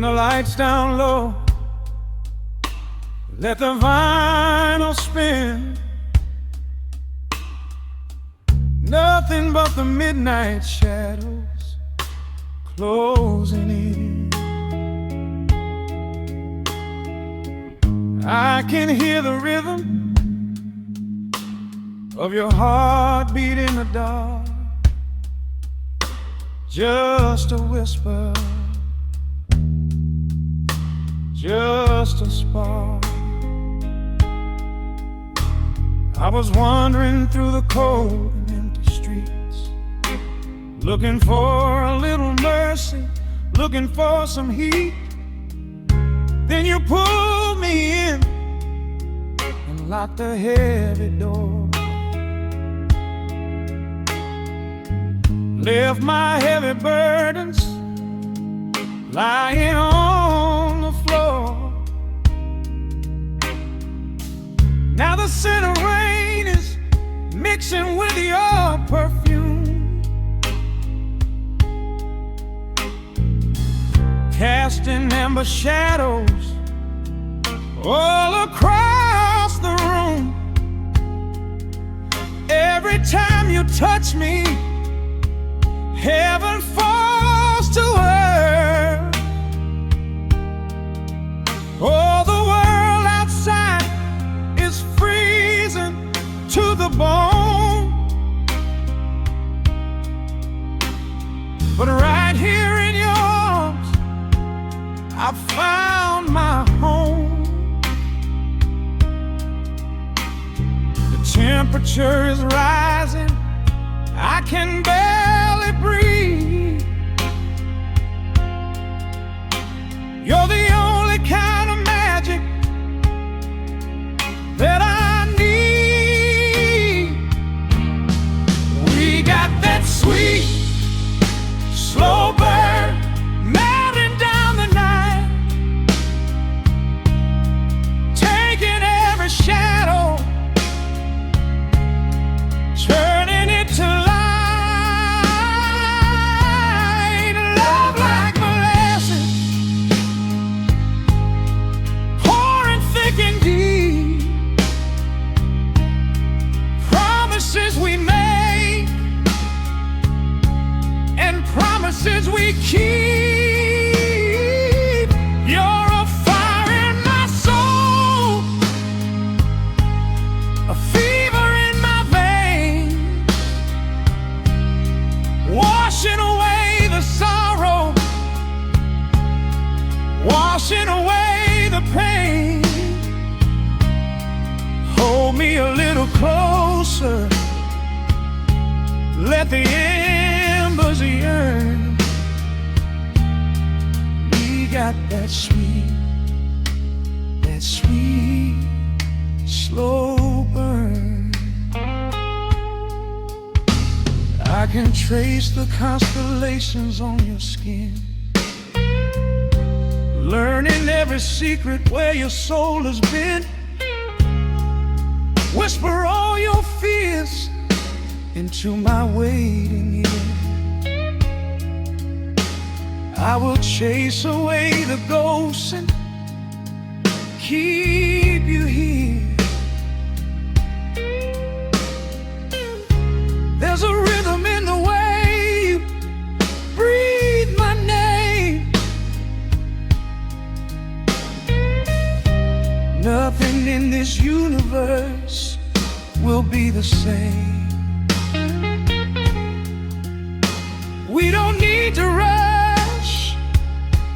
the lights down low, let the vinyl spin. Nothing but the midnight shadows closing in. I can hear the rhythm of your heartbeat in the dark, just a whisper, just a spark. I was wandering through the cold and empty streets, looking for a little mercy, looking for some heat. Then you pulled me in and locked the heavy door, left my heavy burdens lying on the floor. Now the scent of rain is mixing with your perfume, casting amber shadows all across the room. Every time you touch me, heaven falls to earth. Oh, the world outside is freezing to the bone, but right here in your arms I found my home. The temperature is rising, I can barely breathe. You're the only kind of magic that I need. We got that sweet, slow burn melting down the night, taking every shadow, turning it to light. Love like molasses, pouring thick and deep. Promises we make and promises we keep. You're a fire in my soul, a fever in my veins, washing away the sorrow, washing away the pain. Hold me a little closer, let the embers yearn. We got that sweet, slow burn. I can trace the constellations on your skin, learning every secret where your soul has been. Whisper all your fears into my waiting ear. I will chase away the ghosts and keep you here. There's a rhythm in the way you breathe my name. Nothing in this universe will be the same. We don't need to rush,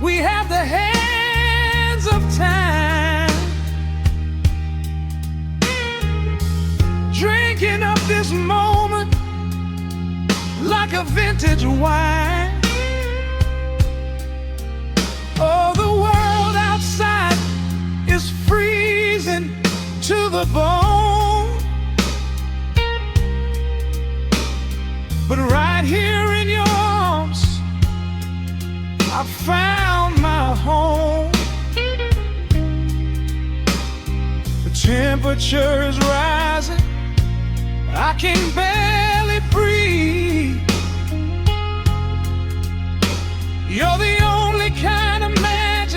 we have the hands of time, drinking up this moment like a vintage wine. Oh, the world outside is freezing to the bone, but right here in your arms I found my home. The temperature is rising, I can barely breathe. You're the only kind of magic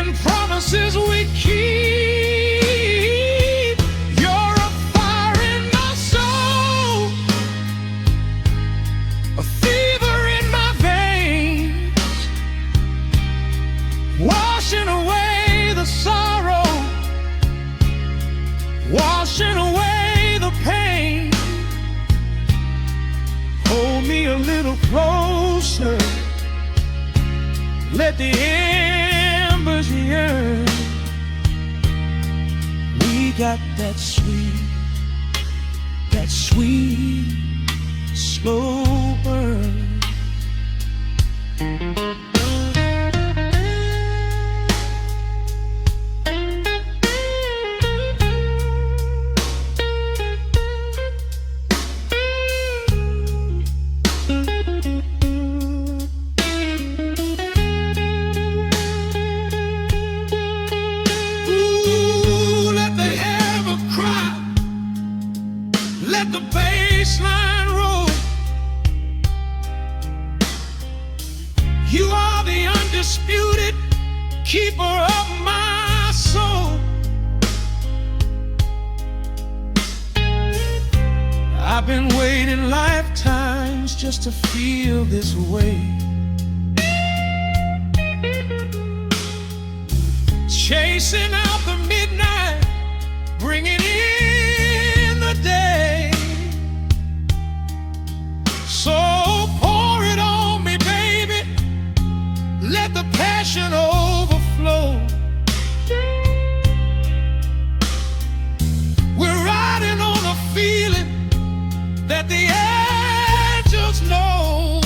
and promises we keep. You're a fire in my soul, a fever in my veins, washing away the sorrow, washing away the pain. Hold me a little closer, let the embers yearn. We got that sweet, slow burn. Let the bass line roll. You are the undisputed keeper of my soul. I've been waiting lifetimes just to feel this way. Chasing out the midnight, bringing in the day. So pour it on me, baby, let the passion overflow. We're riding on a feeling that the angels know.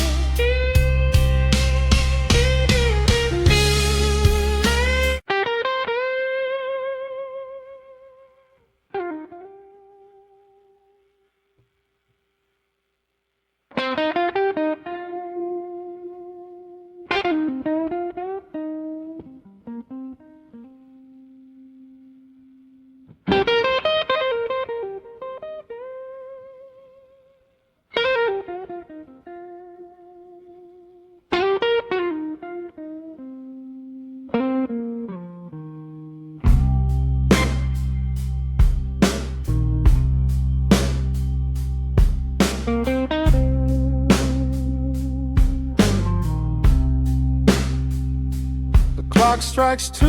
Clock strikes 2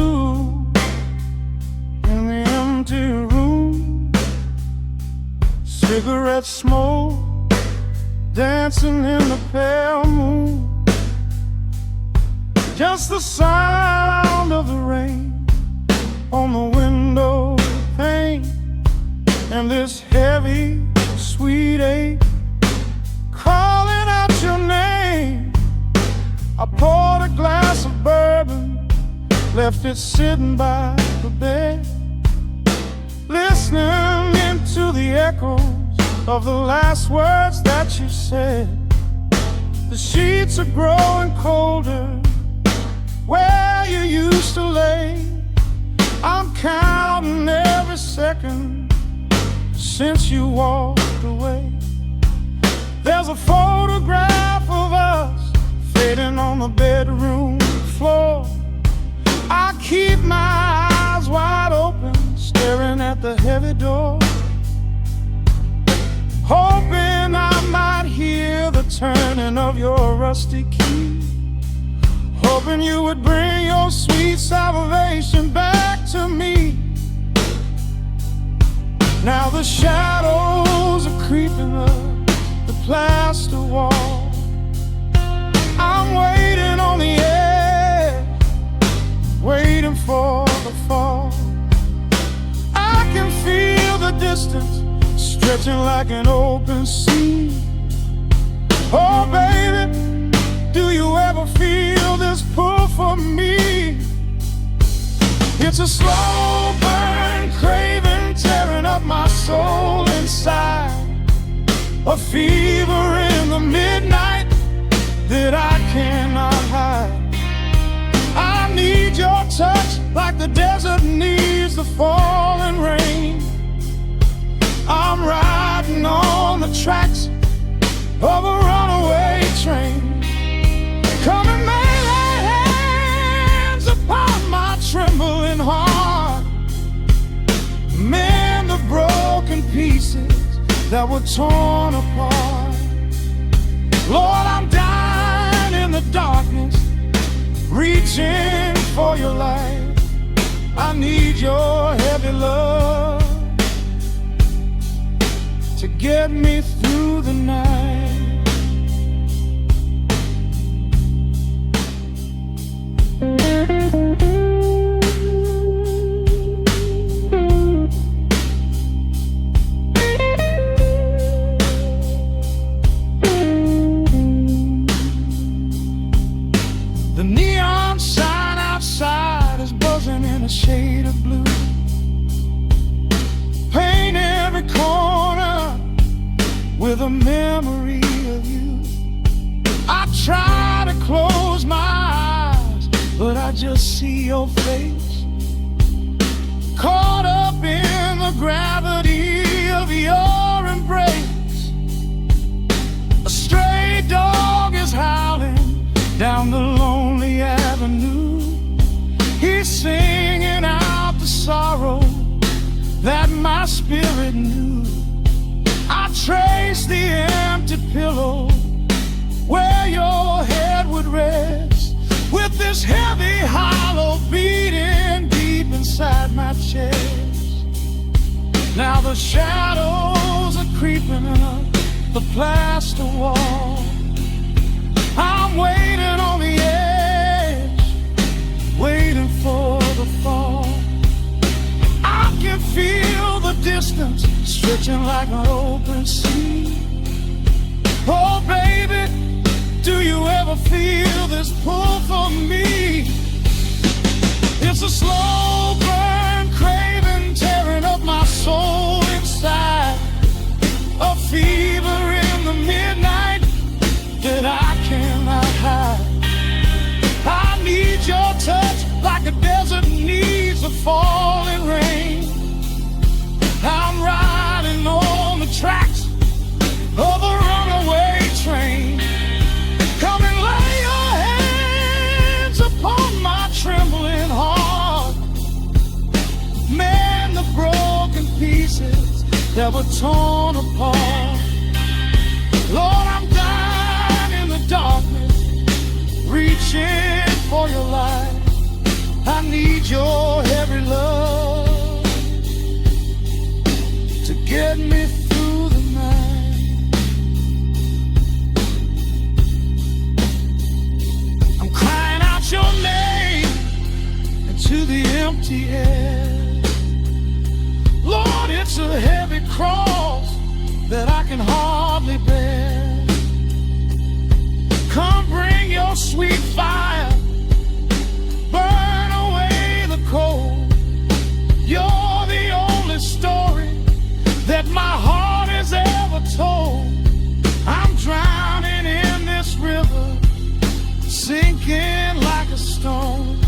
in the empty room. Cigarette smoke dancing in the pale moon. Just the sound of the rain on the window pane, and this heavy, sweet ache calling out your name. I poured a glass of bourbon, left it sitting by the bed, listening into the echoes of the last words that you said. The sheets are growing colder where you used to lay. I'm counting every second since you walked away. There's a photograph of us fading on the bedroom floor. I keep my eyes wide open, staring at the heavy door, hoping I might hear the turning of your rusty key, hoping you would bring your sweet salvation back to me. Now the shadows are creeping up the plaster wall. I'm waiting on the edge, waiting for the fall. I can feel the distance stretching like an open sea. Oh baby, do you ever feel this pull for me? It's a slow burn craving tearing up my soul inside, a fever in the midnight that I cannot hide. I need your touch like the desert needs the falling rain. I'm riding on the tracks of a runaway train. Come and lay hands upon my trembling that were torn apart. Lord, I'm dying in the darkness, reaching for your light. I need your heavy love to get me through the night. The neon sign outside is buzzing in a shade of blue. Paint every corner with a memory of you. I try to close my eyes, but I just see your face, caught up in the gravity of your embrace. A stray dog is howling down the lonely avenue. He's singing out the sorrow that my spirit knew. I trace the empty pillow where your head would rest, with this heavy hollow beating deep inside my chest. Now the shadows are creeping up the plaster wall. I'm waiting on the edge, waiting for the fall. I can feel the distance stretching like an open sea. Oh baby, do you ever feel this pull for me? It's a slow burn craving tearing up my soul inside, a fever in the midnight that I cannot hide. I need your touch like a desert needs a falling rain. I'm riding on the tracks of a runaway train. Come and lay your hands upon my trembling heart. Mend the broken pieces that were torn apart. Lord, I'm dying in the darkness, reaching for your light. I need your heavy love to get me through the night. I'm crying out your name into the empty air. Lord, it's a heavy cross that I can hardly bear. Come bring your sweet fire, burn away the cold. You're the only story that my heart has ever told. I'm drowning in this river, sinking like a stone.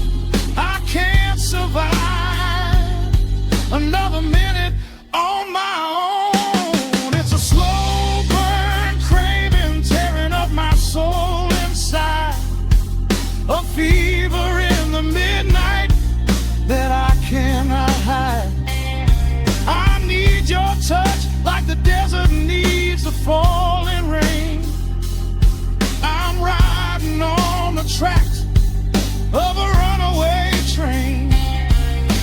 I can't survive another minute on my own. It's a slow burn craving tearing up my soul inside, a fever in the midnight that I cannot hide. I need your touch like the desert needs the falling rain. I'm riding on the tracks of a runaway train.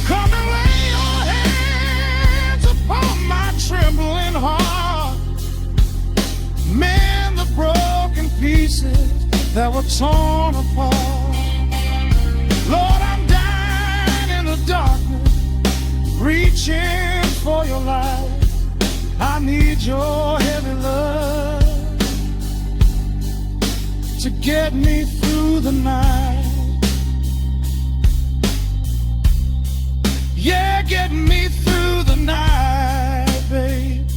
Come and lay your hands upon my trembling heart. Mend the broken pieces that were torn apart. Lord, I'm dying in the darkness, reaching for your light. I need your heavy love to get me through the night. Yeah, get me through the night, babe.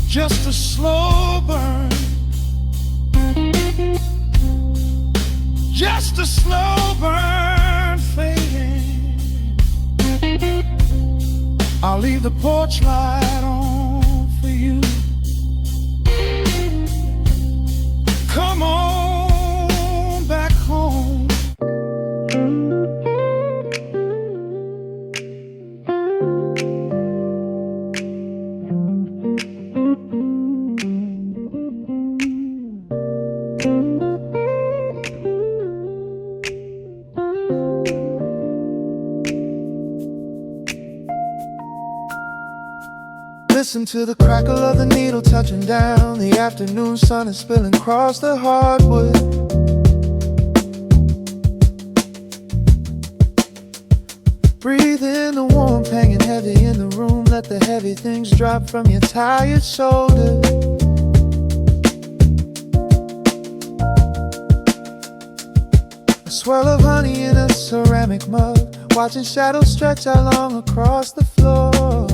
Just a slow burn, just a slow burn fading. I'll leave the porch light on for you. Come on back home. Listen to the crackle of the needle touching down. The afternoon sun is spilling across the hardwood. Breathe in the warmth hanging heavy in the room. Let the heavy things drop from your tired shoulders. A swirl of honey in a ceramic mug, watching shadows stretch out long across the floor.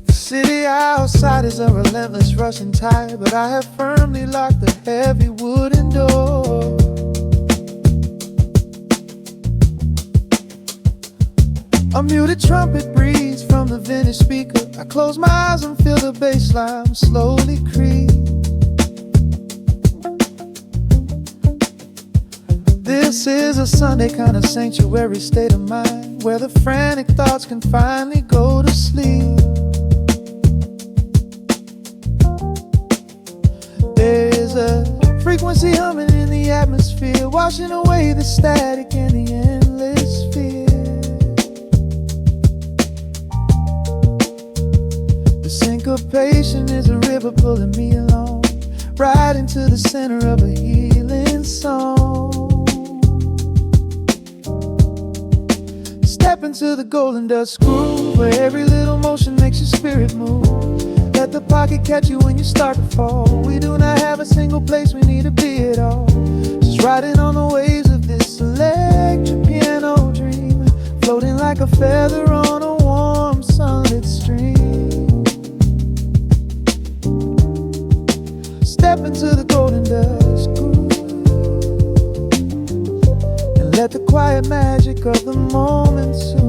The city outside is a relentless rushing tide, but I have firmly locked the heavy wooden door. A muted trumpet breathes from the vintage speaker. I close my eyes and feel the bass line slowly creep. This is a Sunday kind of sanctuary state of mind, where the frantic thoughts can finally go to sleep. There is a frequency humming in the atmosphere, washing away the static and the endless fear. The syncopation is a river pulling me along, right into the center of a healing song. Step into the golden dust groove, where every little motion makes your spirit move. Let the pocket catch you when you start to fall. We do not have a single place we need to be at all. Just riding on the waves of this electric piano dream, floating like a feather on a warm sunlit stream. Step into the golden dust groove, and let the quiet magic of the moment soothe.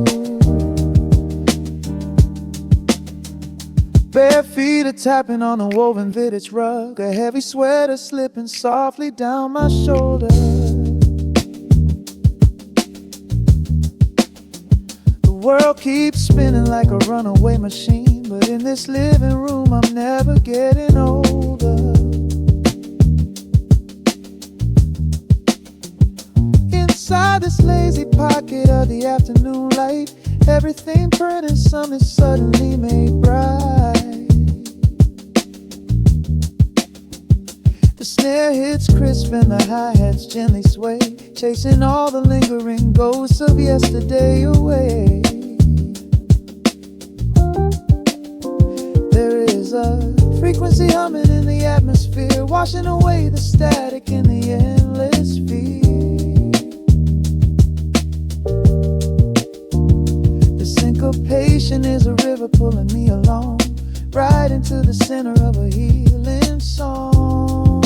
Bare feet are tapping on a woven vintage rug, a heavy sweater slipping softly down my shoulder. The world keeps spinning like a runaway machine, but in this living room I'm never getting older. Inside this lazy pocket of the afternoon light, everything burning, something suddenly made bright. The snare hits crisp and the hi-hats gently sway, chasing all the lingering ghosts of yesterday away. There is a frequency humming in the atmosphere, washing away the static in the endless fear. Syncopation is a river pulling me along, right into the center of a healing song.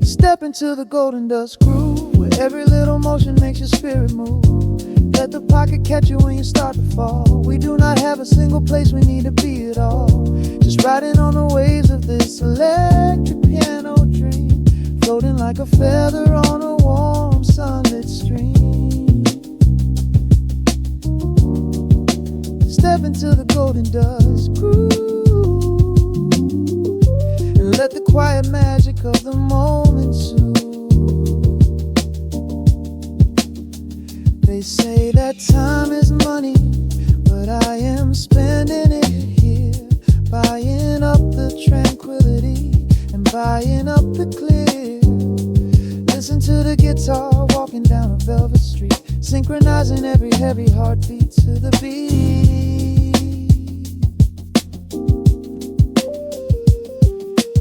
Step into the golden dust groove, where every little motion makes your spirit move. Let the pocket catch you when you start to fall. We do not have a single place we need to be at all. Just riding on the waves of this electric piano dream, floating like a feather on a warm sunlit stream. Step into the golden dust groove, and let the quiet magic of the moment soothe. They say that time is money, but I am spending it here, buying up the tranquility and buying up the clear. Listen to the guitar walking down a velvet street, synchronizing every heavy heartbeat to the beat.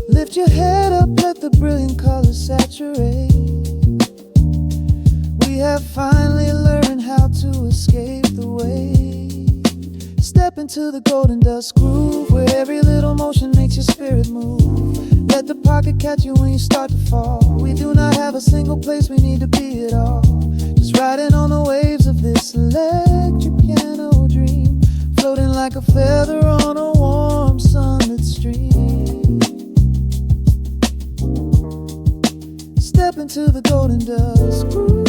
Lift your head up, let the brilliant colors saturate. We have finally learned how to escape the weight. Step into the golden dust groove, where every little motion makes your spirit move. Let the pocket catch you when you start to fall. We do not have a single place we need to be at all. Just riding on the waves of this electric piano dream, floating like a feather on a warm sunlit stream. Step into the golden dust groove,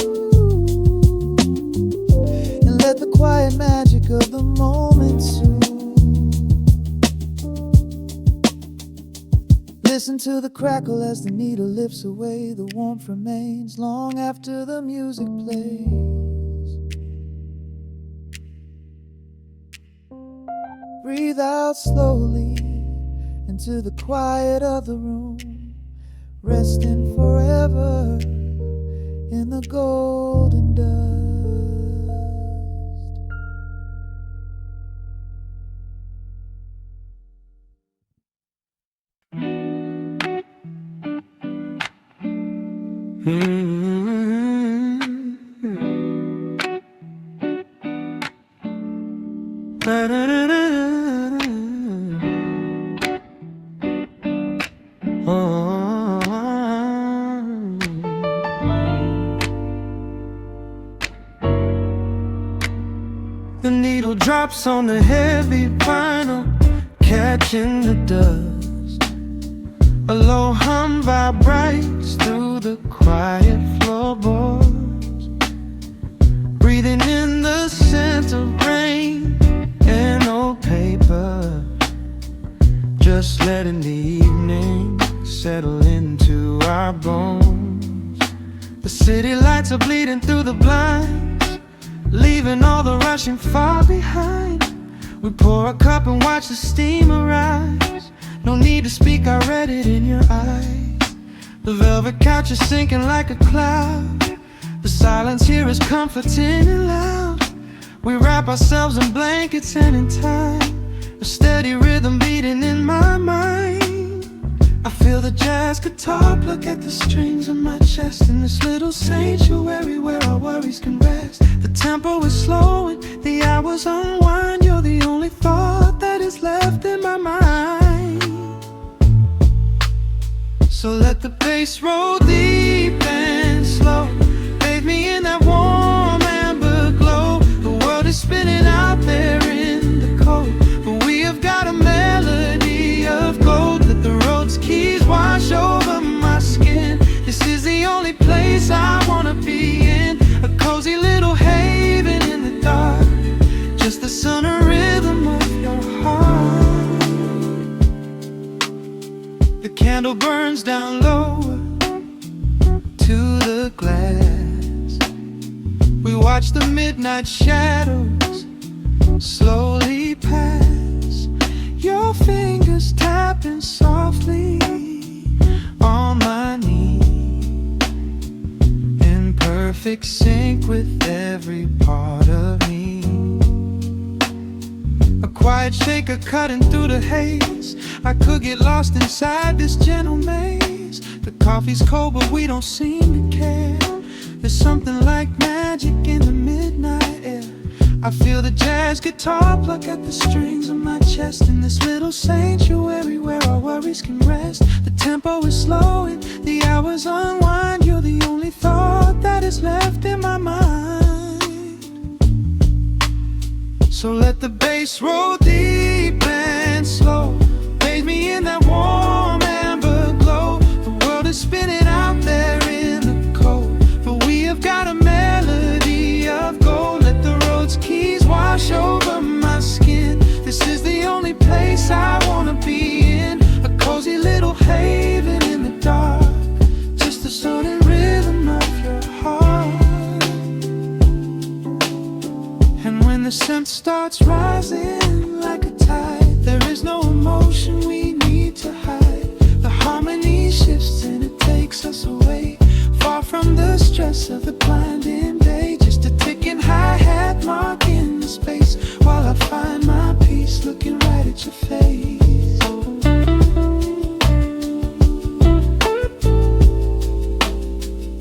and let the quiet magic of the moment soothe. Listen to the crackle as the needle lifts away. The warmth remains long after the music plays. breathe out slowly into the quiet of the room, resting forever in the golden dust. The needle drops on the heavy vinyl, catching the dust. A low hum vibrates through the quiet floorboards, breathing in the scent of rain and old paper, just letting the evening settle into our bones. The city lights are bleeding through the blinds, leaving all the rushing far behind. We pour a cup and watch the steam arise. No need to speak, I read it in your eyes. The velvet couch is sinking like a cloud. The silence here is comforting and loud. We wrap ourselves in blankets and in time, a steady rhythm beating in my mind. I feel the jazz guitar pluck at the strings of my chest, in this little sanctuary where our worries can rest. The tempo is slowing, the hours unwind. You're the only thought that is left in my mind. So let the bass roll deep and slow, bathe me in that warm amber glow. The world is spinning out there in the cold, but we have got a melody of gold. Let the road's keys wash over my skin. This is the only place I wanna be in, a cozy little haven in the dark, just the sun and rhythm of your heart. The candle burns down low to the glass. We watch the midnight shadows slowly pass. Your fingers tapping softly on my knee, in perfect sync with every part of me. A quiet shaker cutting through the haze. I could get lost inside this gentle maze. The coffee's cold but we don't seem to care. There's something like magic in the midnight air. I feel the jazz guitar pluck at the strings of my chest, in this little sanctuary where our worries can rest. The tempo is slowing, the hours unwind. You're the only thought that is left in my mind. So let the bass roll deep and slow, bathe me in that warm amber glow. The world is spinning out there in the cold, but we have got a melody of gold. Let the road's keys wash over my skin. This is the only place I wanna be in, a cozy little haven in the dark, just the sun and rhythm of your heart. And when the scent starts rising like a tide, there is no emotion we need to hide. The harmony shifts and it takes us away, far from the stress of the blinding day. Just a ticking hi-hat marking the space, while I find my peace looking right at your face.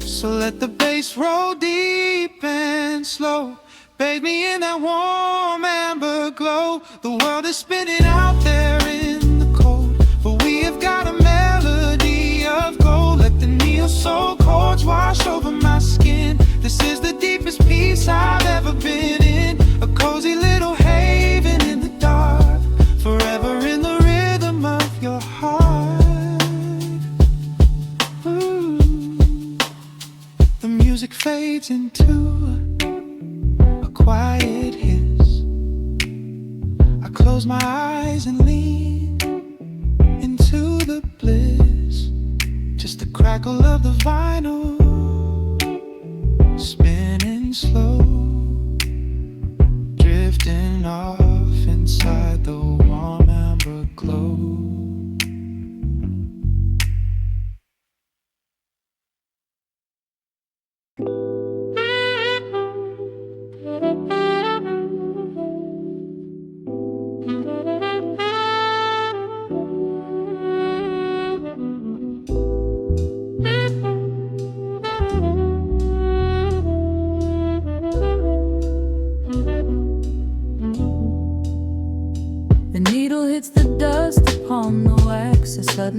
So let the bass roll deep and slow, bathe me in that warm amber glow. The world is spinning out there in the cold, but we have got a melody of gold. Let the neo-soul chords wash over my skin. This is the deepest peace I've ever been in, a cozy little haven in the dark, forever in the rhythm of your heart. Ooh. The music fades into a quiet hiss. I close my eyes and lean into the bliss, just the crackle of the vinyl spinning slow, drifting off inside the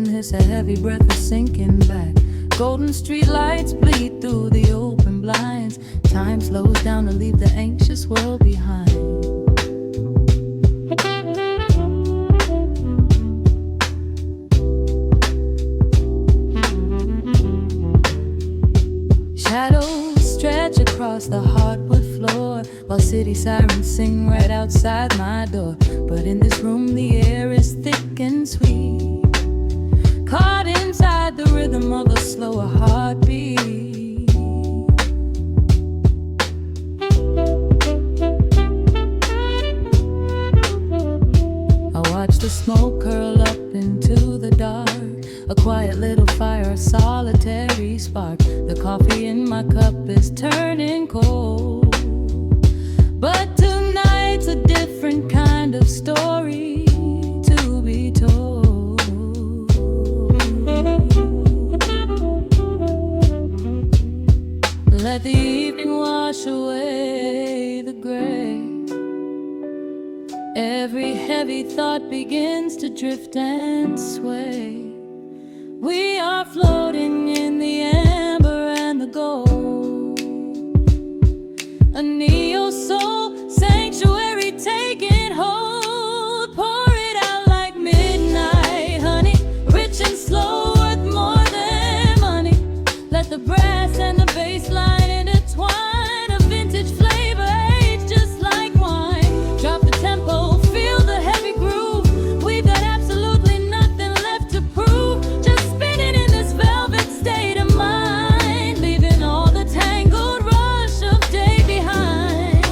sudden hiss, a heavy breath is sinking back. Golden street lights bleed through the open blinds. Time slows down to leave the anxious world behind. Shadows stretch across the hardwood floor, while city sirens sing right outside my door. But in this room the air is thick and sweet, caught inside the rhythm of a slower heartbeat. I watch the smoke curl up into the dark, a quiet little fire, a solitary spark. The coffee in my cup is turning cold, but tonight's a different kind of story to be told. Let the evening wash away the gray. Every heavy thought begins to drift and sway. We are floating in the amber and the gold, a neo-soul sanctuary taking hold. Pour it out like midnight honey, rich and slow, worth more than money. Let the brass and the bass line intertwine, a vintage flavor aged just like wine. Drop the tempo, feel the heavy groove. We've got absolutely nothing left to prove, just spinning in this velvet state of mind, leaving all the tangled rush of day behind.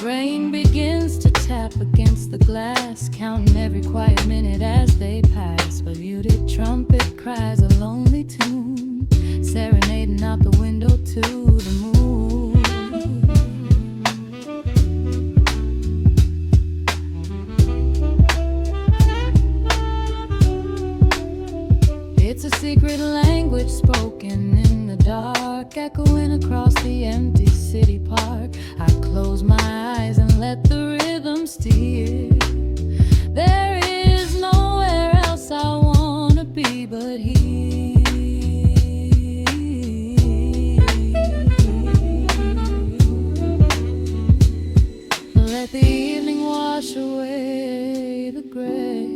Rain begins to tap against the glass, counting every quiet minute as they pass. A muted trumpet cries a lonely tune, serenading out the window to the moon. It's a secret language spoken in the dark, echoing across the empty city park. I close my eyes and let the rhythm steer. There is nowhere else I wanna be but here. Let the evening wash away the gray.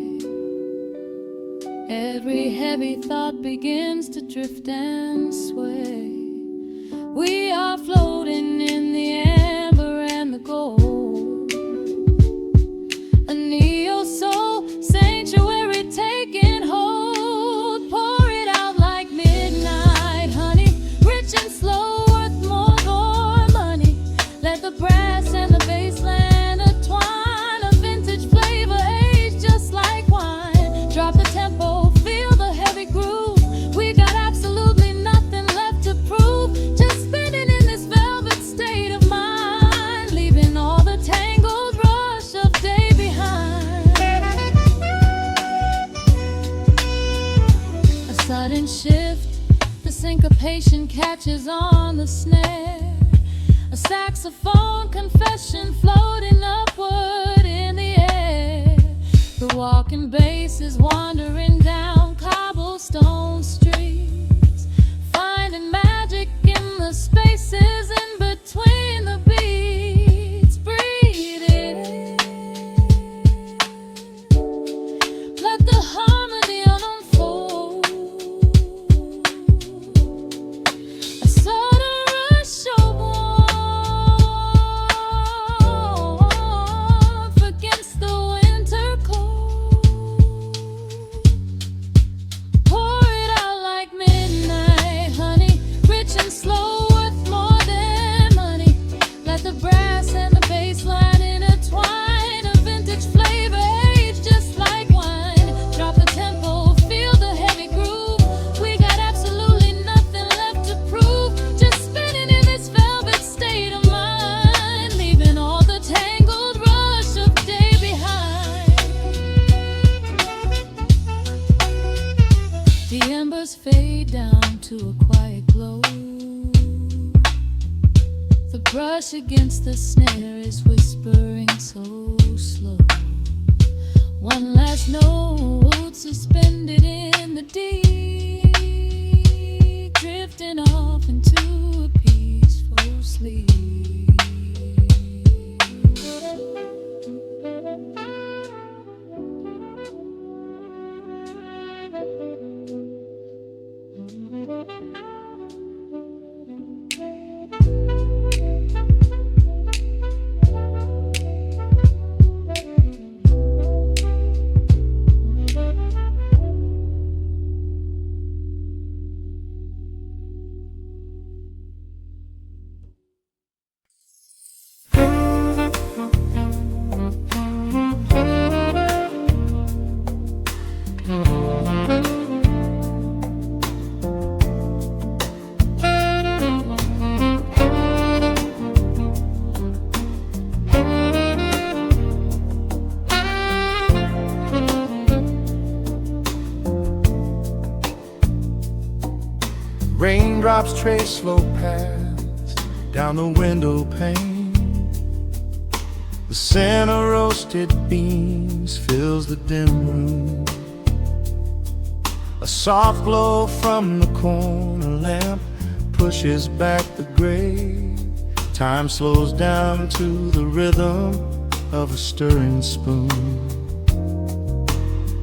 Every heavy thought begins to drift and sway. We are floating in the amber and the gold, a neo-soul sanctuary taking hold. Pour it out like midnight honey, rich and slow, worth more money. Let the brass and the bass line intertwine, a vintage flavor aged just like wine. Drop the tempo, feel the heavy groove. We got absolutely nothing left to prove, just spinning in this velvet state of mind, leaving all the tangled rush of day behind. A sudden shift, the syncopation catches on the snare. A saxophone confession floating upward in the air. The walking bass is wandering down cobblestone streets, finding magic in the spaces in between the beats. Breathe it in, let the harmony unfold. A sudden rush of warmth against the winter cold. Pour it out like midnight honey, rich and slow, worth more than money. Let the brass and the bass line intertwine, a vintage flavor aged just like wine. Drop the tempo, feel the heavy groove. We got absolutely nothing left to prove, just spinning in this velvet state of mind, leaving all the tangled rush of day behind. The embers fade down to a quiet glow. The brush against the snare is whispering so slow. One last note suspended in the deep, drifting off into a peaceful sleep. Raindrops trace slow paths down the window pane. The scent of roasted beans fills the dim room. A soft glow from the corner lamp pushes back the gray. Time slows down to the rhythm of a stirring spoon.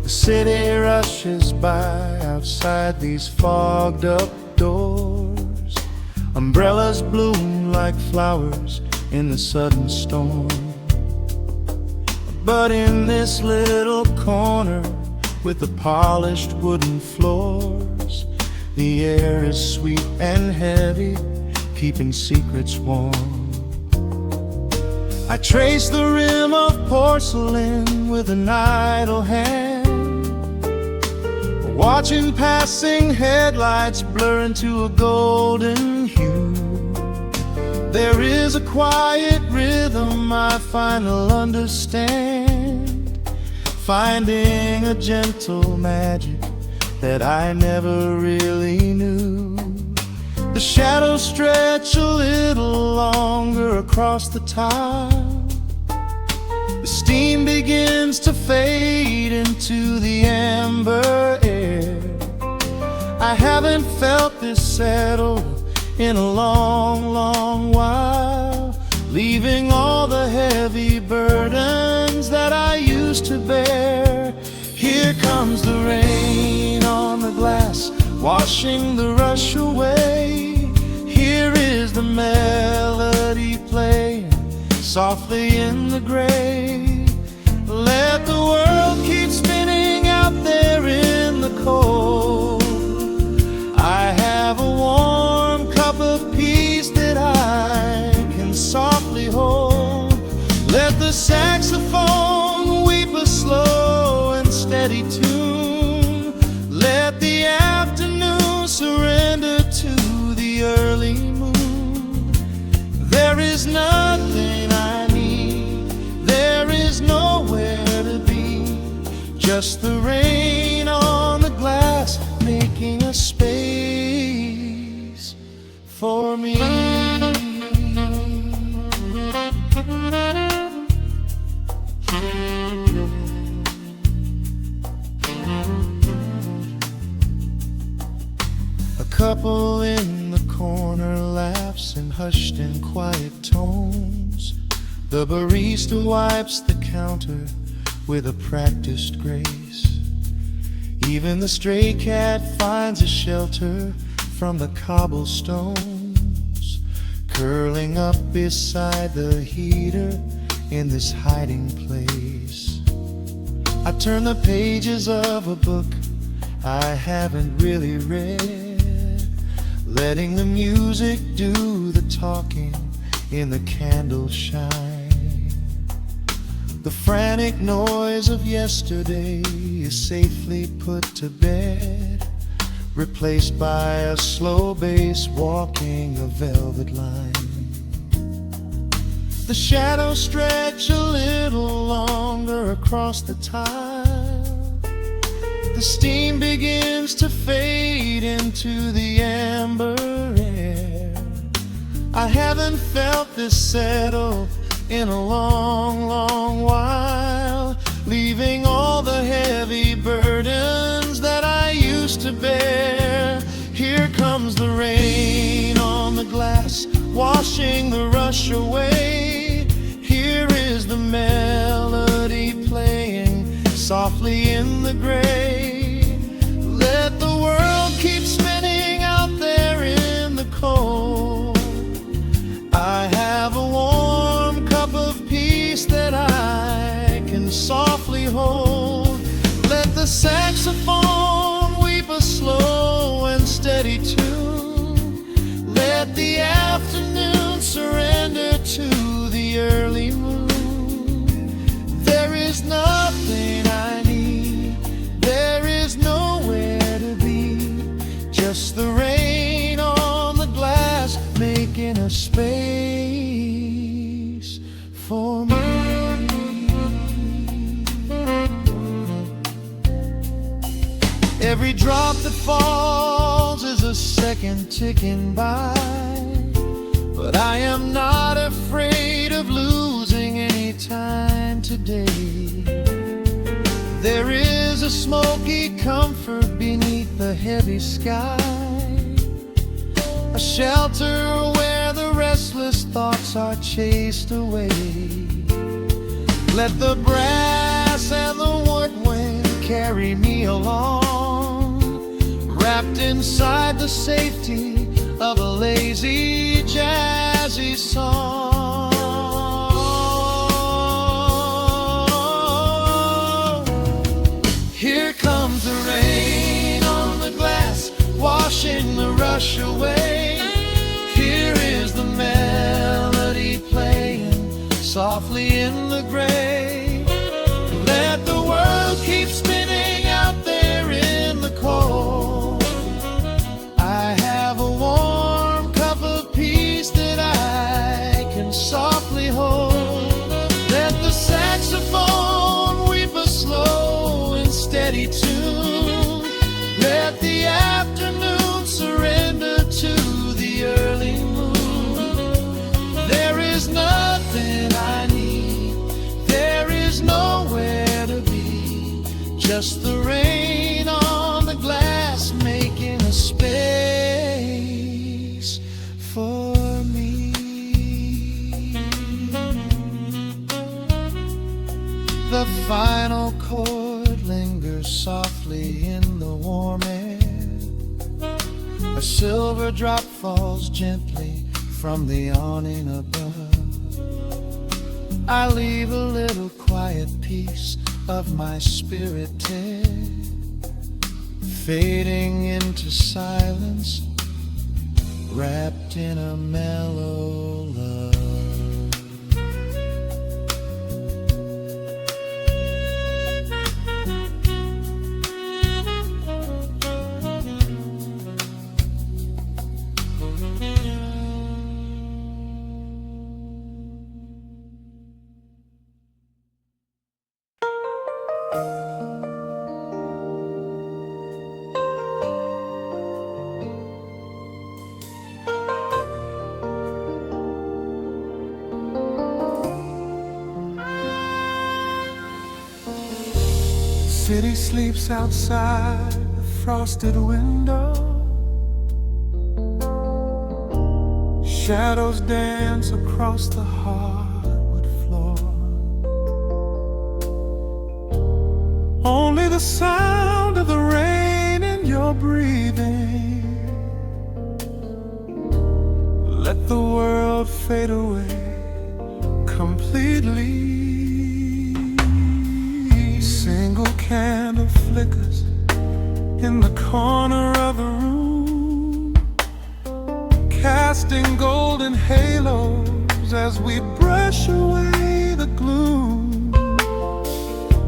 The city rushes by outside these fogged up doors. Umbrellas bloom like flowers in the sudden storm. But in this little corner with the polished wooden floors, the air is sweet and heavy, keeping secrets warm. I trace the rim of porcelain with an idle hand, watching passing headlights blur into a golden hue. There is a quiet rhythm I finally understand, finding a gentle magic that I never really knew. The shadows stretch a little longer across the tile. The steam begins to fade into the amber air. I haven't felt this settle in a long, long while, leaving all the heavy burdens that I used to bear. Here comes the rain on the glass, washing the rush away. Here is the melody playing softly in the gray. Let the world keep spinning out there in the cold. I have a warm cup of peace that I can softly hold. Let the saxophone weep a slow and steady tune. Let the afternoon surrender to the early moon. There is nothing I need, there is nowhere to be, just the rain on the glass making a space for me. A couple in the corner laughs in hushed and quiet tones. The barista wipes the counter with a practiced grace. Even the stray cat finds a shelter from the cobblestones, curling up beside the heater in this hiding place. I turn the pages of a book I haven't really read, letting the music do the talking in the candle shine. The frantic noise of yesterday is safely put to bed, replaced by a slow bass walking a velvet line. The shadows stretch a little longer across the tile. The steam begins to fade into the amber air. I haven't felt this settle in a long, long while, leaving all heavy burdens that I used to bear. Here comes the rain on the glass, washing the rush away. Here is the melody playing softly in the gray. Let the world keep spinning out there in the cold. I have a warm cup of peace that I can softly hold. Let the saxophone weep a slow and steady tune. Let the afternoon surrender to the early moon. There is nothing I need, there is nowhere to be, just the rain on the glass making a space for me. Every drop that falls is a second ticking by, but I am not afraid of losing any time today. There is a smoky comfort beneath the heavy sky, a shelter where the restless thoughts are chased away. Let the brass and the woodwind carry me along, wrapped inside the safety of a lazy, jazzy song. Here comes the rain on the glass, washing the rush away. Here is the melody playing softly in the gray. Let the world keep spinning out there in the cold. I have a warm cup of peace that I can softly hold. Let the saxophone weep a slow and steady tune. Let the afternoon surrender to the early moon. There is nothing I need, there is nowhere to be, just the rain on the glass making a space for me. The final chord lingers softly in the warm air. A silver drop falls gently from the awning above. I leave a little quiet piece of my spirit tear, fading into silence, wrapped in a mellow love. City sleeps outside the frosted window. Shadows dance across the hardwood floor. Only the sound of the rain in your breathing. Let the world fade away completely. Single candle flickers in the corner of the room, casting golden halos as we brush away the gloom.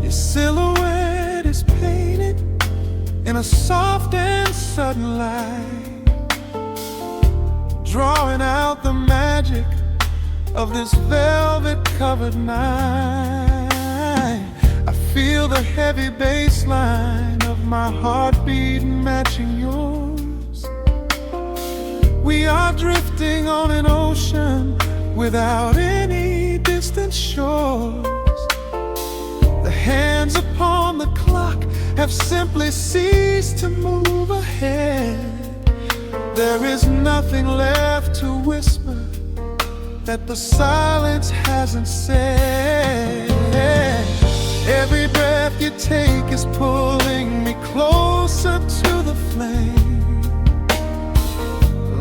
Your silhouette is painted in a soft and sudden light, drawing out the magic of this velvet-covered night. I feel the heavy bass line of my heartbeat matching yours. We are drifting on an ocean without any distant shores. The hands upon the clock have simply ceased to move ahead. There is nothing left to whisper that the silence hasn't said. Every breath you take is pulling me closer to the flame,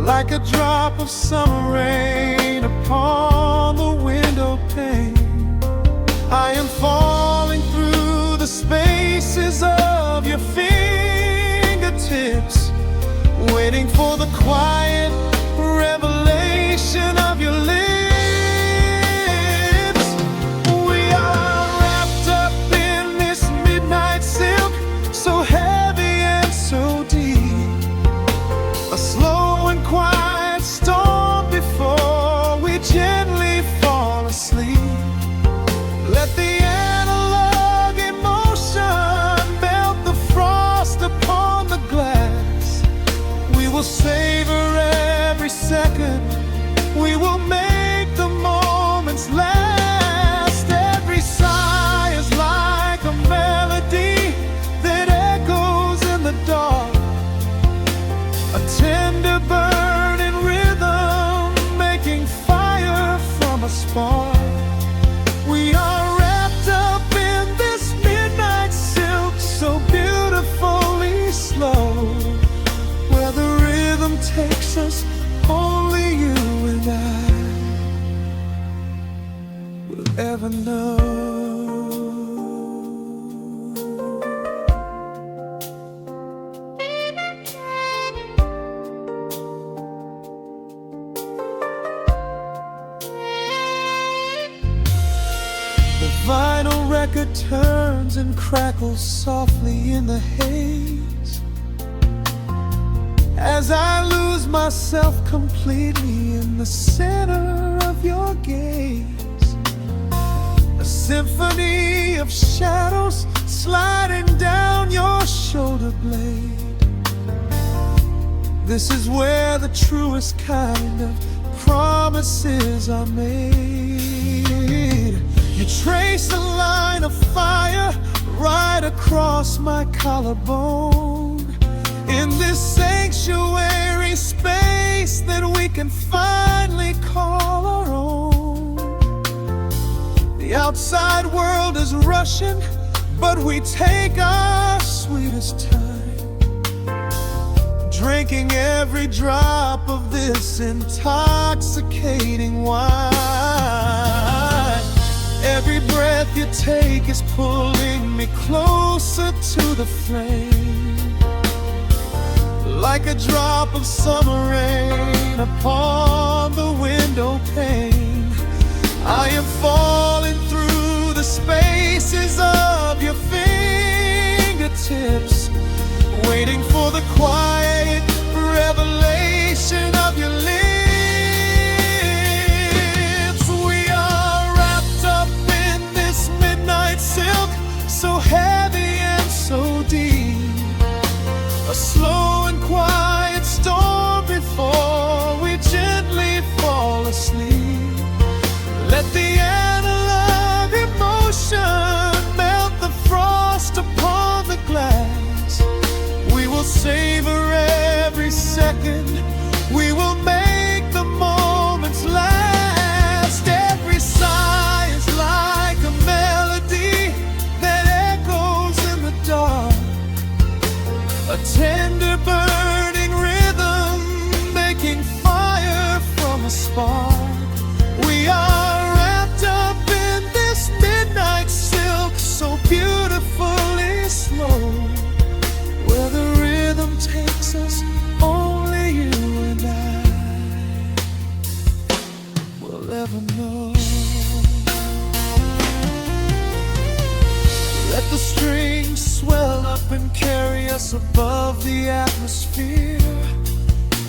like a drop of summer rain upon the window pane. I am falling through the spaces of your fingertips, waiting for the quiet revelation of your lips. We are wrapped up in this midnight silk, so heavy and so deep, a slow and quiet storm before we gently fall asleep. Let the analog emotion melt the frost upon the glass. We will savor every second, we will make the moments last. Every sigh is like a melody that echoes in the dark, a tender burning rhythm making fire from a spark. We are wrapped up in this midnight silk, so beautifully slow, where the rhythm takes us, only you and I will ever know. The vinyl record turns and crackles softly in the haze, as I lose myself completely in the center of your gaze. A symphony of shadows sliding down your shoulder blade. This is where the truest kind of promises are made. You trace a line of fire right across my collarbone, in this sanctuary space that we can finally call our own. The outside world is rushing, but we take our sweetest time, drinking every drop of this intoxicating wine. Every breath you take is pulling me closer to the flame, like a drop of summer rain upon the window pane. I am falling through the spaces of your fingertips, waiting for the quiet revelation of your lips. We are wrapped up in this midnight silk, so heavy and so deep, a slow and quiet storm before we gently fall asleep. Let the analog emotion melt the frost upon the glass. We will savor every second, we will make the moments last. Every sigh is like a melody that echoes in the dark, a tender burning rhythm making fire from a spark. We are wrapped up in this midnight silk, so beautifully slow, where the rhythm takes us, only you and I will ever know. Let the strings swell up and carry us above the atmosphere.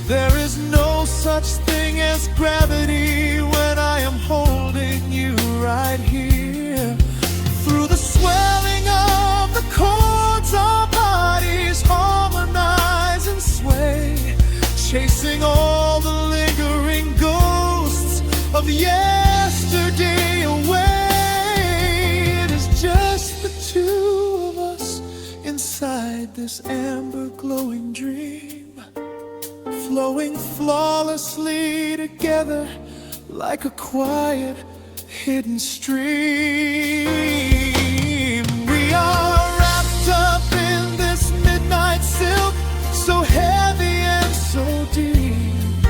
There is no such thing as gravity when I am holding you right here. Through the swelling of the chords, our bodies harmonize and sway, chasing all the lingering ghosts of yesterday away. It is just the two of us in inside this amber glowing dream, flowing flawlessly together like a quiet hidden stream. We are wrapped up in this midnight silk, so heavy and so deep,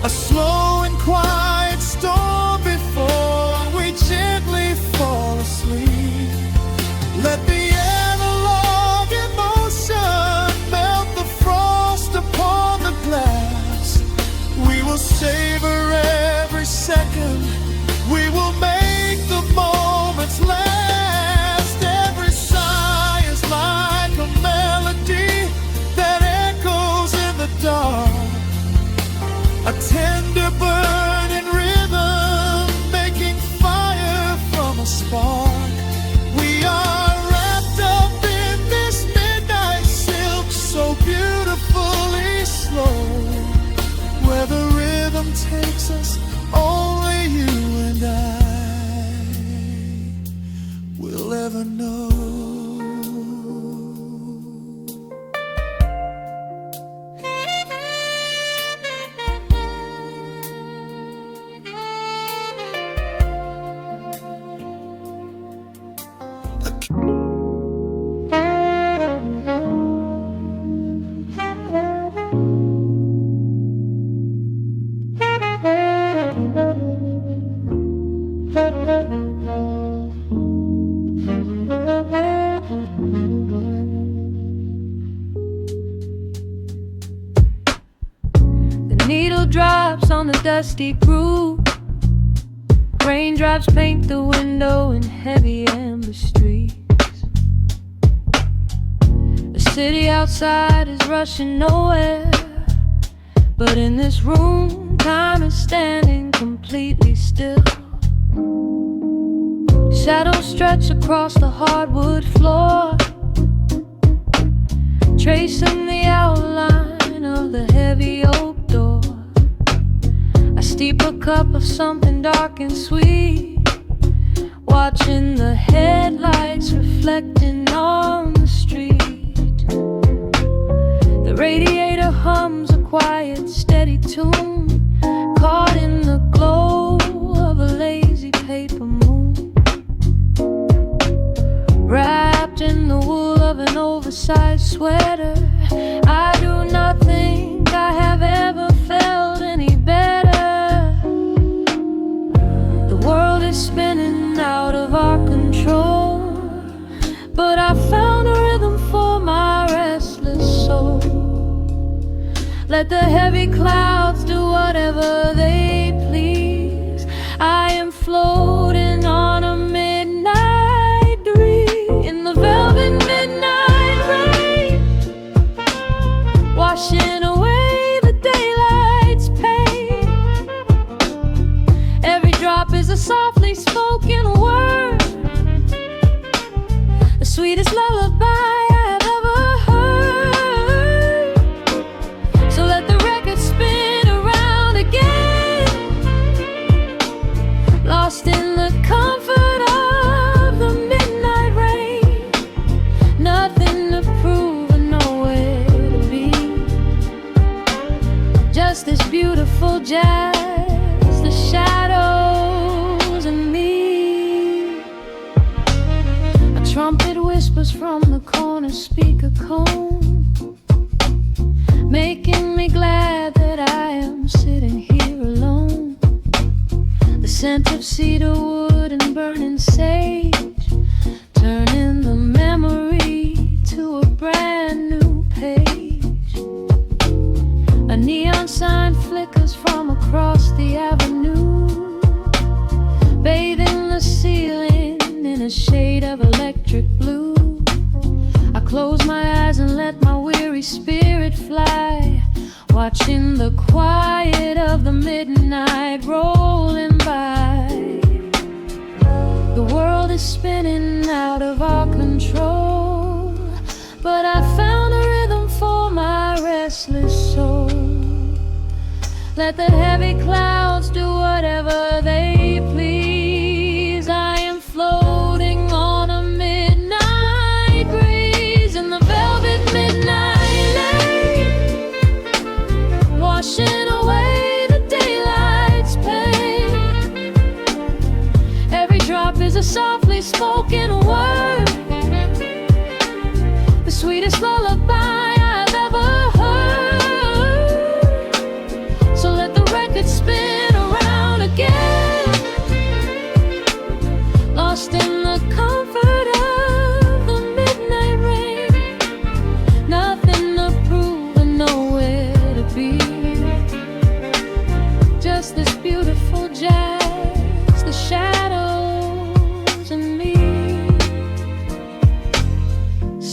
a slow and quiet storm before we gently fall asleep. Let the analog emotion melt the frost upon the glass. We will savor every second, we will make the moments last. Every sigh is like a melody that echoes in the dark, a tender burning rhythm making fire from a spark. We are wrapped up in this midnight silk, so beautifully slow, where the rhythm takes us, only you and I will ever know. The needle drops on the dusty groove. Raindrops paint the window in heavy amber streets. The city outside is rushing nowhere, but in this room, time is standing completely still. Shadows stretch across the hardwood floor, tracing the outline of the heavy oak door. I steep a cup of something dark and sweet, watching the headlights reflecting on the street. The radiator hums a quiet, steady tune, caught in the glow of a lazy paper moon. Wrapped in the wool of an oversized sweater, I do not think I have ever felt any better. The world is spinning out of our control, but I found a rhythm for my restless soul. Let the heavy clouds do whatever they please. I am floating on a midnight breeze in the velvet midnight rain, washing away the daylight's pain. Every drop is a softly spoken word, the sweetest lullaby I have ever heard. So let the record spin around again, lost in the comfort of the midnight rain. Nothing to prove and nowhere to be, just this beautiful jazz, the shadows and me. A trumpet whispers from the corner speaker cone, making me glad that I am sitting here alone. The scent of cedar wood and burning sage, turning the memory to a brand new page. A neon sign flickers from across the avenue, bathing the ceiling in a shade of electric blue. I close my eyes and let my weary spirit fly, watching the quiet of the midnight rolling by. The world is spinning out of our control, but I found a rhythm for my restless soul. Let the heavy clouds do whatever they please. I am floating on a midnight breeze in the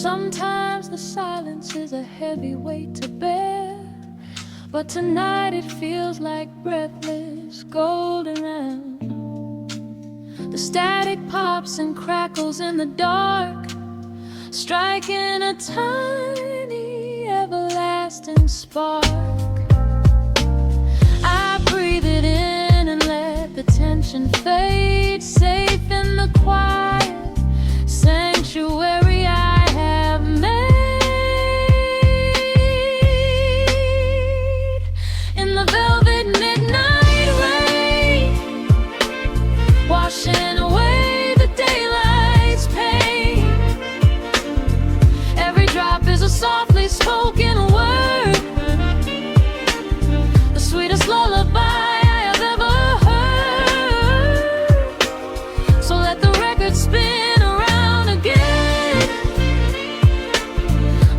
Sometimes the silence is a heavy weight to bear, but tonight it feels like breathless golden round. The static pops and crackles in the dark, striking a tiny everlasting spark. I breathe it in and let the tension fade, safe in the quiet sanctuary I have made. In the velvet midnight rain, washing away the daylight's pain. Every drop is a softly spoken word, the sweetest lullaby I have ever heard. So let the record spin around again,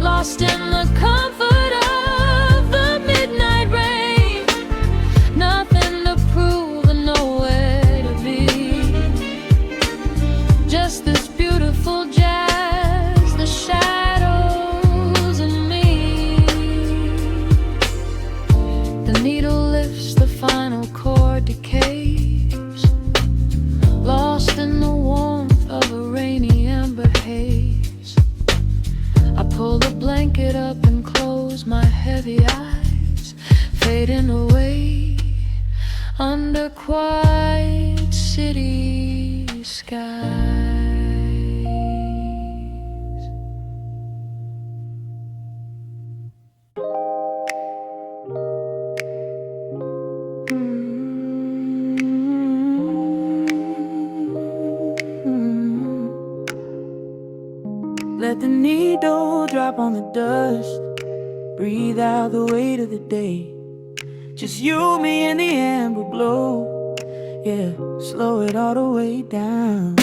lost in the comfort of the midnight rain. Nothing to prove and nowhere to be, just this beautiful jazz, the shadows and me. The needle lifts, the final chord decays, lost in the warmth of a rainy amber haze. I pull the blanket up and close my heavy eyes, fading away under quiet city skies. Let the needle drop on the dust, breathe out the weight of the day. Just you, me, and the amber glow. Yeah, slow it all the way down.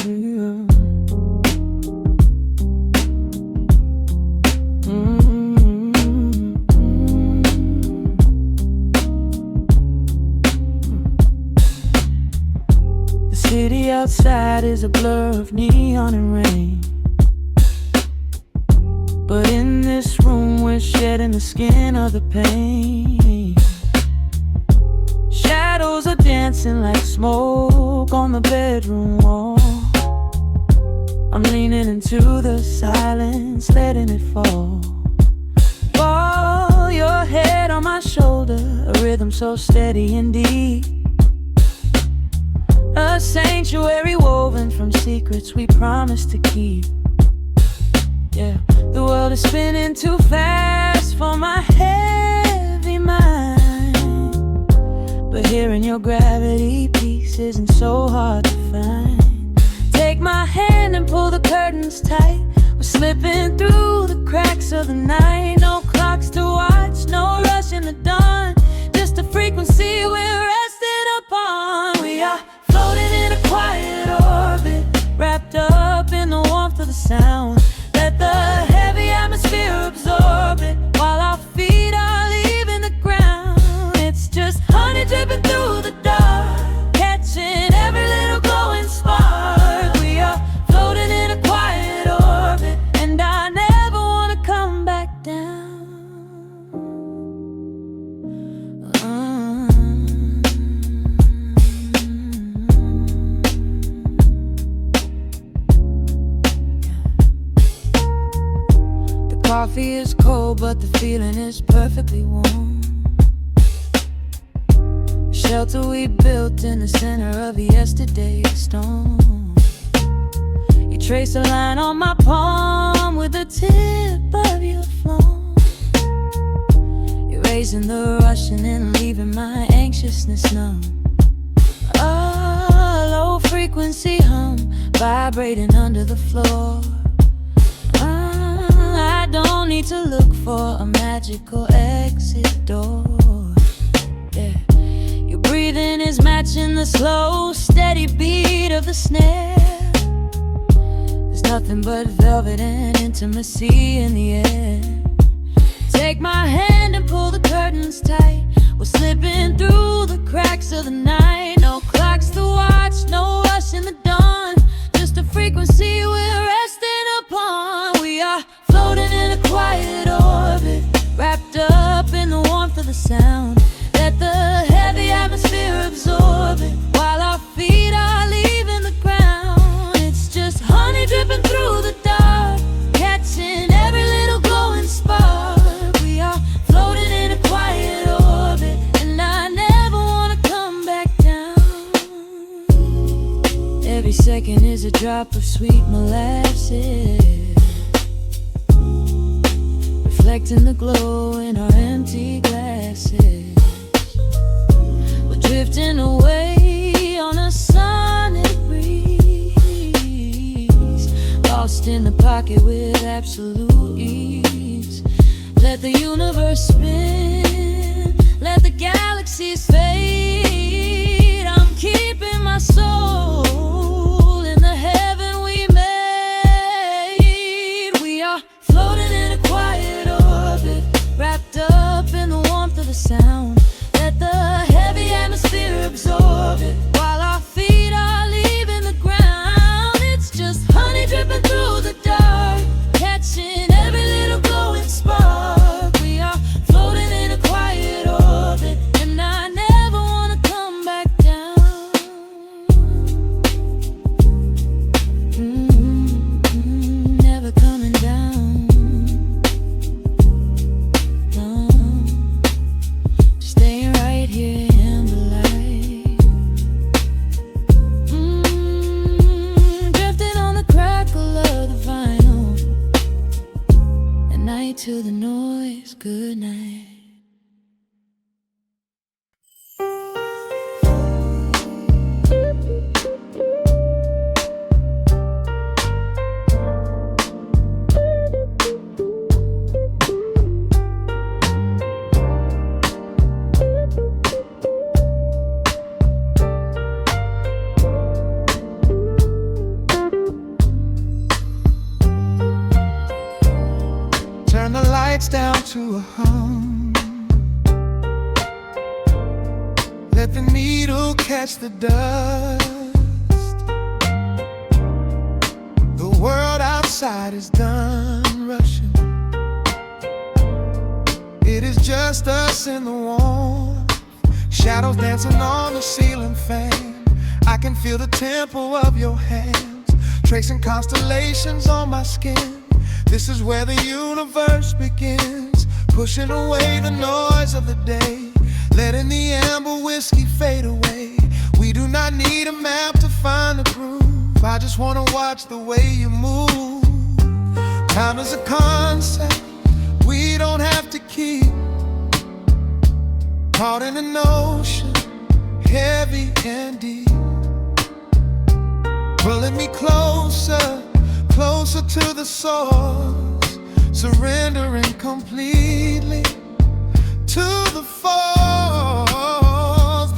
The city outside is a blur of neon and rain, but in this room we're shedding the skin of the pain. Shadows are dancing like smoke on the bedroom wall. I'm leaning into the silence, letting it fall. Fall your head on my shoulder, a rhythm so steady and deep, a sanctuary woven from secrets we promised to keep. Yeah, the world is spinning too fast for my heavy mind, but hearing your gravity piece isn't so hard to find. Take my hand and pull the curtains tight. We're slipping through the cracks of the night. No clocks to watch, no rush in the dawn, just a frequency we're resting upon. We are floating in a quiet orbit, wrapped up in the warmth of the sound. Let the heavy atmosphere absorb it, while our feet are leaving the ground. It's just honey dripping through the dark, catching every little glowing spark. We are floating in a quiet orbit, and I never want to come back down. Coffee is cold, but the feeling is perfectly warm. Shelter we built in the center of yesterday's storm. You trace a line on my palm with the tip of your phone, erasing the rushing and leaving my anxiousness numb. A low frequency hum vibrating under the floor. I don't need to look for a magical exit door. Yeah, your breathing is matching the slow, steady beat of the snare. There's nothing but velvet and intimacy in the air. Take my hand and pull the curtains tight. We're slipping through the cracks of the night. No clocks to watch, no rush in the dawn, just a frequency we're resting upon. We are are floating in a quiet orbit, wrapped up in the warmth of the sound. Let the heavy atmosphere absorb it, while our feet are leaving the ground. It's just honey dripping through the dark, catching every little glowing spark. We are floating in a quiet orbit, and I never wanna come back down. Every second is a drop of sweet molasses, reflecting the glow in our empty glasses. We're drifting away on a sonic breeze, lost in the pocket with absolute ease. Let the universe spin, let the galaxies fade. I'm keeping my soul in the heaven we made. We are floating in a quiet orbit, wrapped up in the warmth of the sound. Let the heavy atmosphere absorb it, while our feet are leaving the ground. It's just honey dripping through the dark, catching every little glowing spark. We are floating in a quiet orbit, and I never wanna come back down. Never coming down. No, staying right here in the light. Drifting on the crackle of the vinyl. At night to the noise, good night. Turn the lights down to a hum. Let the needle catch the dust. The world outside is done rushing. It is just us in the warmth, shadows dancing on the ceiling fan. I can feel the tempo of your hands, tracing constellations on my skin. This is where the universe begins, pushing away the noise of the day, letting the amber whiskey fade away. We do not need a map to find the groove. I just wanna watch the way you move. Time is a concept we don't have to keep, caught in an ocean, heavy and deep, pulling me closer, closer to the source, surrendering completely to the force.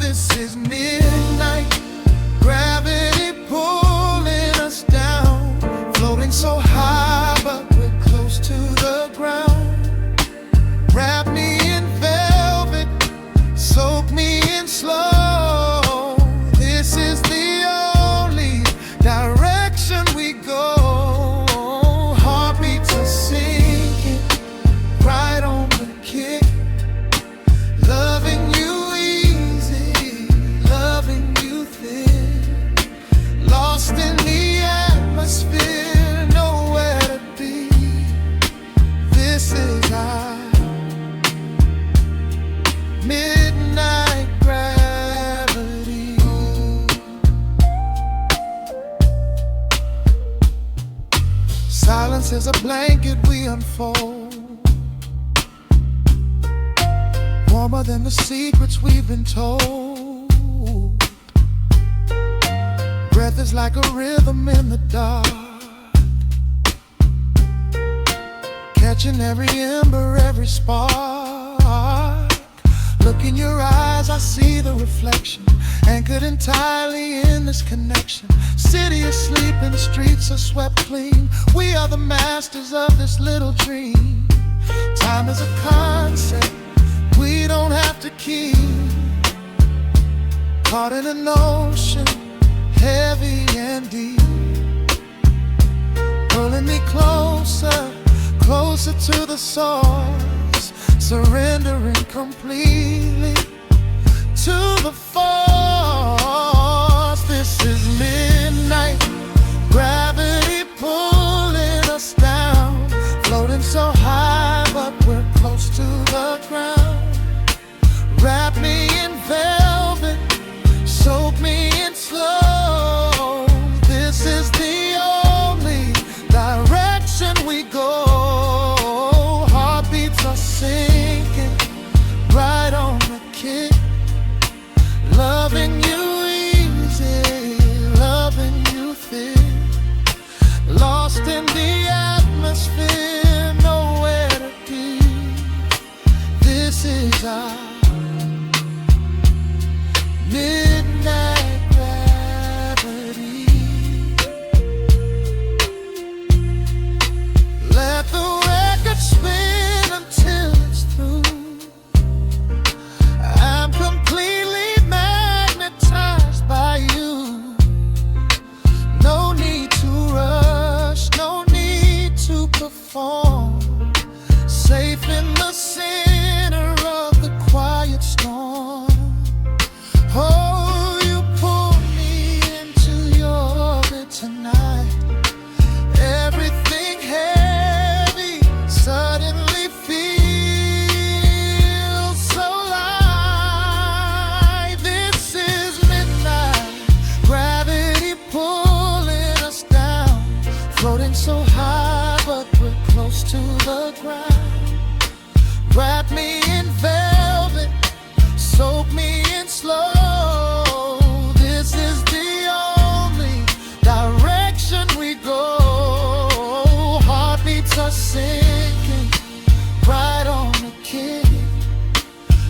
This is midnight, gravity pulling us down, floating so high but we're close to the ground. Wrap me in velvet, soak me in slow. This is the only direction we go. Heartbeats are sinking, right on the kick. Loving you easy, loving you thin. Lost in the atmosphere, nowhere to be. This is our midnight gravity. Silence is a blanket we unfold, warmer than the secrets we've been told. Breath is like a rhythm in the dark, catching every ember, every spark. Look in your eyes, I see the reflection, anchored entirely in this connection. City is sleeping, streets are swept clean. We are the masters of this little dream. Time is a concept we don't have to keep, caught in an ocean, heavy and deep, pulling me closer, closer to the source, surrendering completely to the force. This is midnight gravity pulling us down, floating so high but we're close to the ground. Wrap me in velvet, soak me in slow. This is the only direction we go. Heartbeats are sinking right on the kick. Loving you easy, loving you thick. Lost in the atmosphere, nowhere to be. This is our midnight gravity. Let the record spin until it's through. I'm completely magnetized by you. No need to rush, no need to perform. Safe in the center of the quiet storm. Oh, you pull me into your orbit tonight. Everything heavy suddenly feels so light. This is midnight gravity pulling us down, floating so high but we're close to the ground. Wrap me in velvet, soak me in slow. This is the only direction we go. Heartbeats are sinking right on the kick.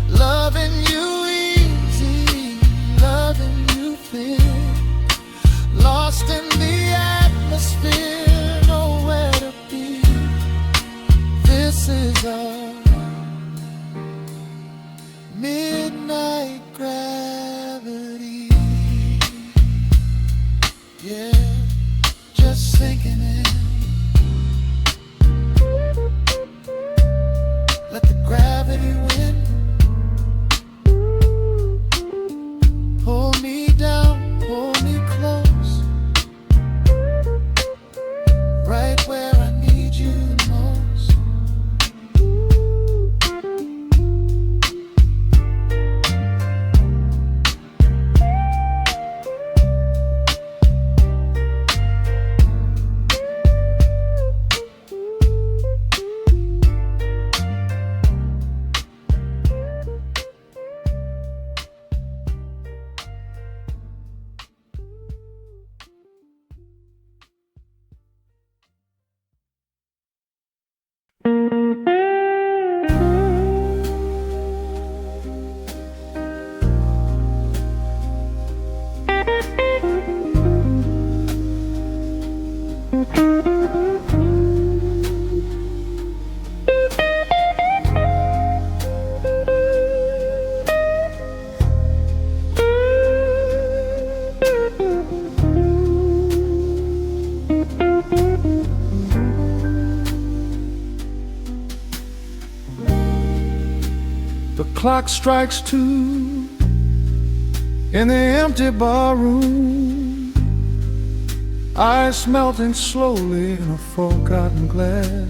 Loving you easy, loving you thick. Lost in the atmosphere, nowhere to be. This is our midnight gravity. Yeah, just sinking in. Let the gravity win. Pull me down, pull me close, right where I need you the most. The clock strikes 2 in the empty bar room. Ice melting slowly in a forgotten glass.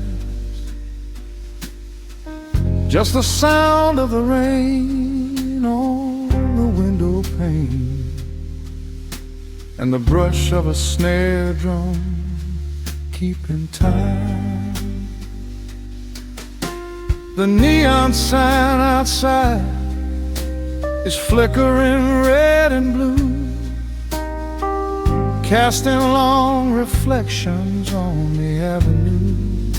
Just the sound of the rain on the window pane, and the brush of a snare drum keeping time. The neon sign outside is flickering red and blue, casting long reflections on the avenue.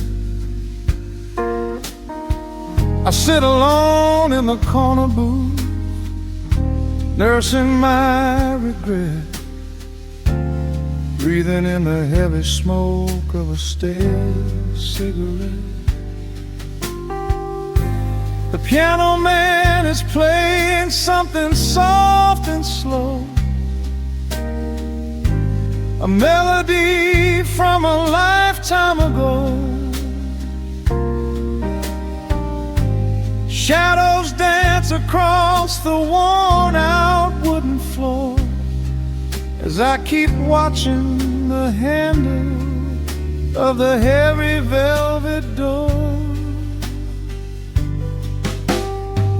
I sit alone in the corner booth, nursing my regret, breathing in the heavy smoke of a stale cigarette. The piano man is playing something soft and slow, a melody from a lifetime ago. across the worn-out wooden floor as I keep watching the handle of the heavy velvet door.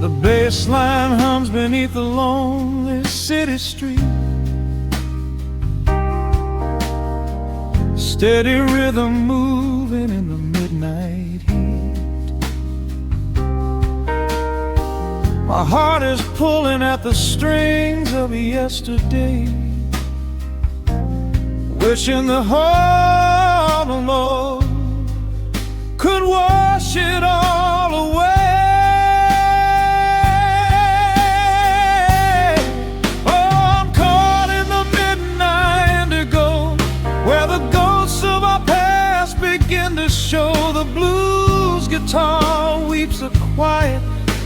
The bass line hums beneath the lonely city street, steady rhythm moving in the midnight heat. My heart is pulling at the strings of yesterday, wishing the heart alone could wash it all away. Show the blues guitar weeps a quiet,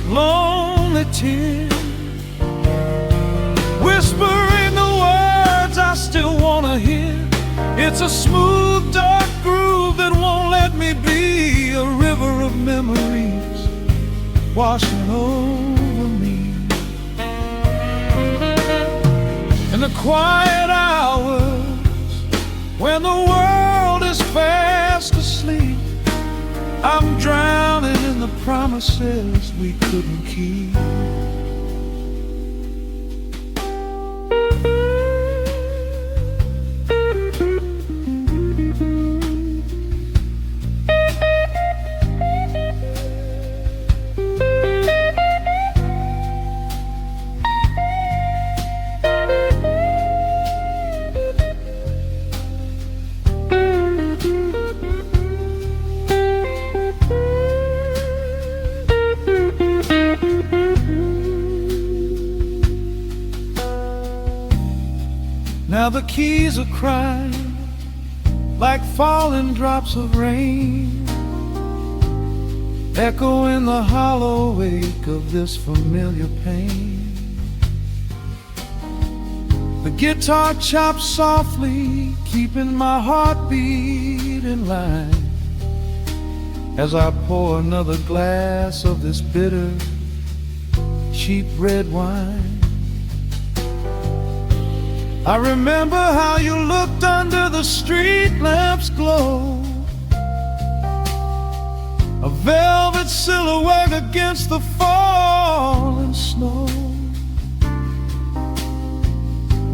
lonely tear, whispering the words I still wanna hear. It's a smooth, dark groove that won't let me be, a river of memories washing over me. In the quiet hours when the world is fast asleep, I'm drowning in the promises we couldn't keep. Now the keys are crying like falling drops of rain, echo in the hollow wake of this familiar pain. The guitar chops softly, keeping my heartbeat in line as I pour another glass of this bitter, cheap red wine. I remember how you looked under the street lamp's glow, a velvet silhouette against the falling snow.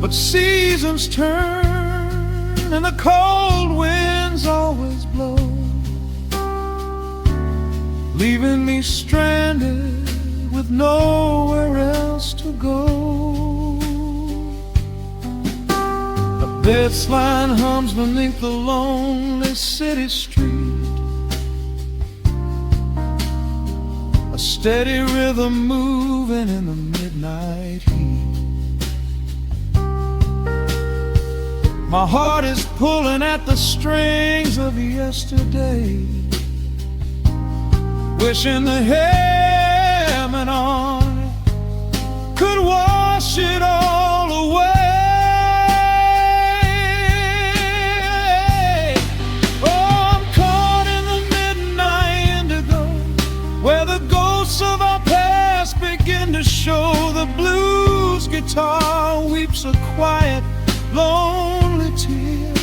But seasons turn and the cold winds always blow, leaving me stranded with nowhere else to go. Bass line hums beneath the lonely city street, a steady rhythm moving in the midnight heat. My heart is pulling at the strings of yesterday, wishing the hem and on could wash it all away. Of our past begin to show, the blues guitar weeps a quiet, lonely tear,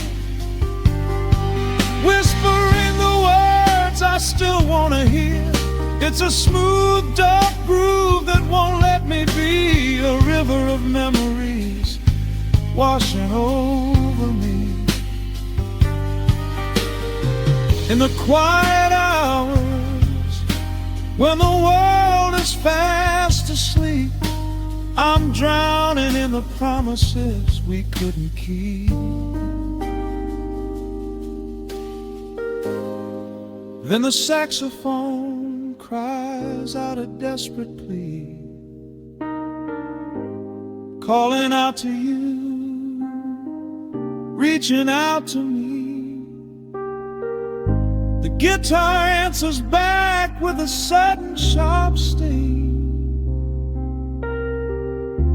whispering the words I still want to hear. It's a smooth, dark groove that won't let me be, a river of memories washing over me. In the quiet hours when the world is fast asleep, I'm drowning in the promises we couldn't keep. Then the saxophone cries out a desperate plea, calling out to you, reaching out to me. The guitar answers back with a sudden sharp sting,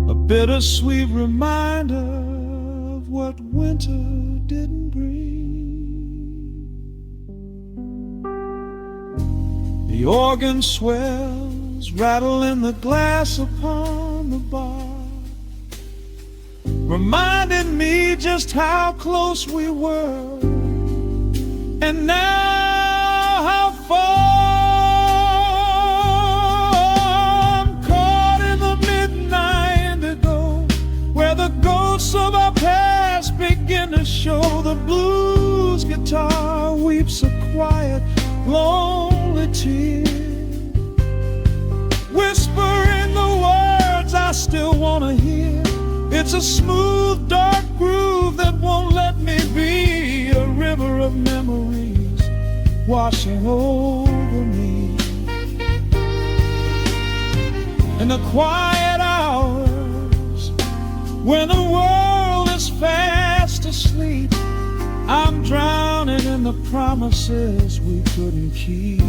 a bittersweet reminder of what winter didn't bring. The organ swells waves rattling the glass upon the bar, reminding me just how close we were, and now how far. I'm caught in the midnight indigo, where the ghosts of our past begin to show. The blues guitar weeps a quiet, lonely tear, whispering the words I still want to hear. It's a smooth, dark groove that won't let me be, a river of memories washing over me. In the quiet hours, when the world is fast asleep, I'm drowning in the promises we couldn't keep.